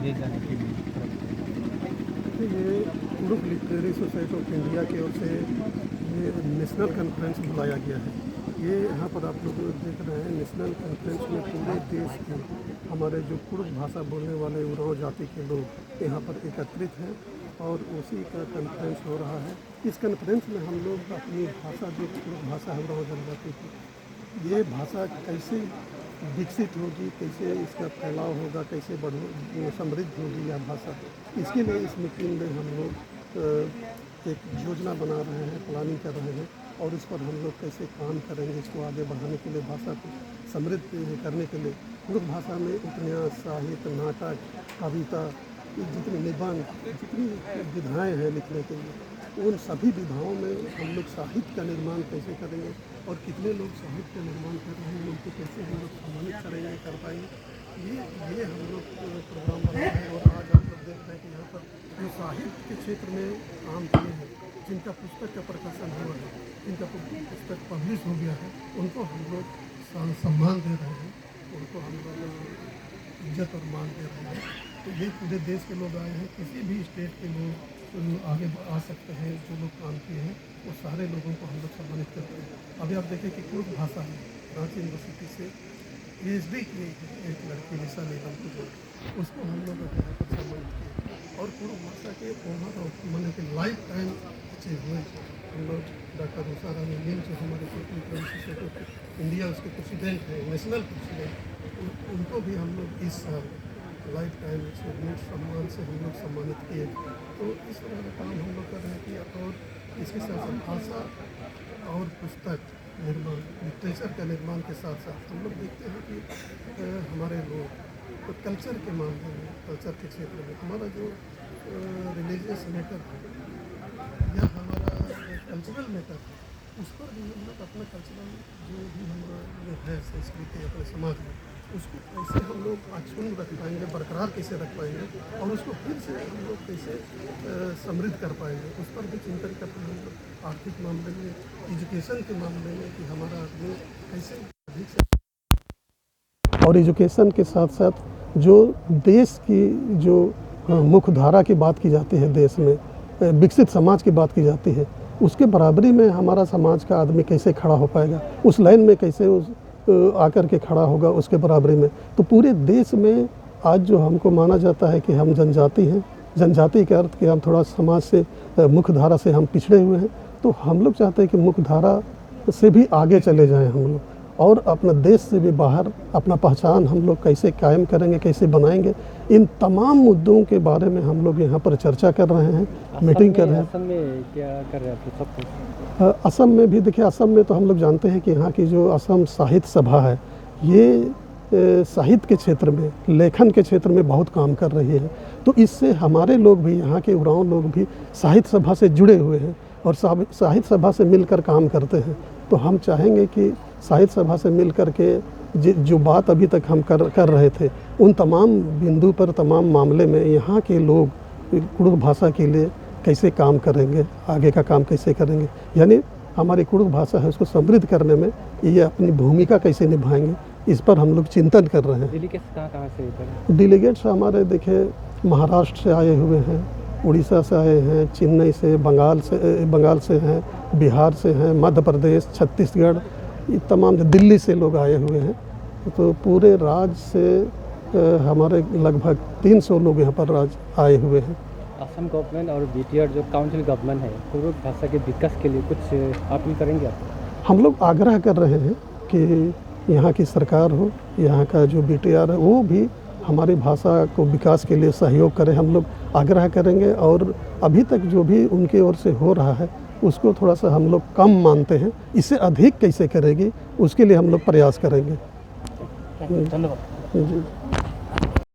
ले जाने के लिए ये Kurukh literary society of India की ओर से ये नेशनल कॉन्फ्रेंस बुलाया गया है। ये यहाँ पर आप लोग देख रहे हैं, नेशनल कॉन्फ्रेंस में पूरे देश के हमारे जो कुडुख भाषा बोलने वाले उरांव जाति के लोग यहाँ पर एकत्रित हैं और उसी का कॉन्फ्रेंस हो रहा है। इस कॉन्फ्रेंस में हम लोग अपनी भाषा, जो कुडुख भाषा है उरांव जनजाति की, ये भाषा कैसे विकसित होगी, कैसे इसका फैलाव होगा, कैसे समृद्ध होगी यह भाषा, इसके लिए इस मीटिंग में हम लोग एक योजना बना रहे हैं, प्लानिंग कर रहे हैं और इस पर हम लोग कैसे काम करेंगे, इसको आगे बढ़ाने के लिए, भाषा को समृद्ध करने के लिए। कुडुख भाषा में उपन्यास, साहित्य, नाटक, कविता, जितनी निबंध, जितनी विधाएँ हैं लिखने के लिए, उन सभी विधाओं में हम लोग साहित्य का निर्माण कैसे करेंगे और कितने लोग साहित्य का निर्माण कर रहे हैं, उनको कैसे हम लोग सम्मानित करेंगे, कर पाएंगे, ये हम लोग प्रोग्राम बना है। और आज हम लोग देख रहे हैं कि यहाँ पर जो साहित्य के क्षेत्र में काम किए हैं, जिनका पुस्तक का प्रकाशन हुआ है, जिनका पुस्तक पब्लिश हो गया है, उनको हम लोग सम्मान दे रहे हैं, उनको हम लोग इज्जत और मान दे रहे हैं। तो ये पूरे देश के लोग आए हैं, किसी भी स्टेट के लोग आगे आ सकते हैं, जो लोग काम किए हैं वो सारे लोगों को हम लोग सम्मानित करते हैं। अभी आप देखें कि कुडुख भाषा में रांची यूनिवर्सिटी से PhD की एक लड़की निशा नीलम को, उसको हम लोग यहाँ पर सम्मानित किए और कुडुख भाषा के ओनर और मैंने के लाइफ टाइम अचीवमेंट हम लोग डॉक्टर उषा रानी नील, जो हमारे सोसाइटी ऑफ इंडिया उसके प्रेसिडेंट हैं, नेशनल प्रेसिडेंट, उनको भी हम लोग इस साल लाइफ टाइम अचीवमेंट सम्मान से हम लोग सम्मानित किए। तो इस तरह का काम हम लोग कर रहे हैं कि और इसके साथ साथ भाषा और पुस्तक निर्माण, लिटरेचर का निर्माण के साथ साथ हम लोग देखते हैं कि हमारे लोग तो कल्चर के मामले में, कल्चर के क्षेत्र में हमारा जो रिलीजियस मैटर है या हमारा कल्चरल मैटर है, उस पर भी हम लोग अपना कल्चरल जो भी हमारा है संस्कृति अपने समाज में, उसको कैसे हम लोग अक्षुण्ण रख पाएंगे, बरकरार कैसे रख पाएंगे और उसको फिर से हम लोग कैसे समृद्ध कर पाएंगे, उस पर भी चिंतन करते हैं हम लोग। आर्थिक मामले में, एजुकेशन के मामले में कि हमारा आदमी कैसे अधिक से, और एजुकेशन के साथ साथ जो देश की जो मुख्य धारा की बात की जाती है, देश में विकसित समाज की बात की जाती है, उसके बराबरी में हमारा समाज का आदमी कैसे खड़ा हो पाएगा, उस लाइन में कैसे उस आकर के खड़ा होगा उसके बराबरी में। तो पूरे देश में आज जो हमको माना जाता है कि हम जनजाति हैं, जनजाति के अर्थ कि हम थोड़ा समाज से, मुख्य धारा से हम पिछड़े हुए हैं, तो हम लोग चाहते हैं कि मुख्य धारा से भी आगे चले जाएं हम लोग और अपना देश से भी बाहर अपना पहचान हम लोग कैसे कायम करेंगे, कैसे बनाएंगे, इन तमाम मुद्दों के बारे में हम लोग यहाँ पर चर्चा कर रहे हैं, मीटिंग कर रहे हैं। असम में क्या कर रहे हैं सब कुछ? असम में भी देखिए, असम में तो हम लोग जानते हैं कि यहाँ की जो असम साहित्य सभा है, ये साहित्य के क्षेत्र में, लेखन के क्षेत्र में बहुत काम कर रही है। तो इससे हमारे लोग भी, यहाँ के उरांव लोग भी साहित्य सभा से जुड़े हुए हैं और साहित्य सभा से मिलकर काम करते हैं। तो हम चाहेंगे कि साहित्य सभा से मिल कर के जो बात अभी तक हम कर रहे थे, उन तमाम बिंदु पर, तमाम मामले में यहाँ के लोग कुडुख भाषा के लिए कैसे काम करेंगे, आगे का काम कैसे करेंगे, यानी हमारी कुडुख भाषा है उसको समृद्ध करने में ये अपनी भूमिका कैसे निभाएंगे, इस पर हम लोग चिंतन कर रहे हैं। डेलीगेट्स कहाँ से? डेलीगेट्स हमारे देखे महाराष्ट्र से आए हुए हैं, उड़ीसा से आए हैं, चेन्नई से, बंगाल से हैं, बिहार से हैं, मध्य प्रदेश, छत्तीसगढ़, ये तमाम, दिल्ली से लोग आए हुए हैं। तो पूरे राज्य से हमारे लगभग 300 लोग यहाँ पर राज्य आए हुए हैं। असम गवर्नमेंट और BTR जो काउंसिल गवर्नमेंट है, कुडुख भाषा के विकास के लिए कुछ अपील करेंगे आप? हम लोग आग्रह कर रहे हैं कि यहाँ की सरकार हो, यहाँ का जो BTR है, वो भी हमारी भाषा को विकास के लिए सहयोग करें। हम लोग आग्रह करेंगे और अभी तक जो भी उनकी ओर से हो रहा है उसको थोड़ा सा हम लोग कम मानते हैं, इससे अधिक कैसे करेगी उसके लिए हम लोग प्रयास करेंगे। धन्यवाद जी।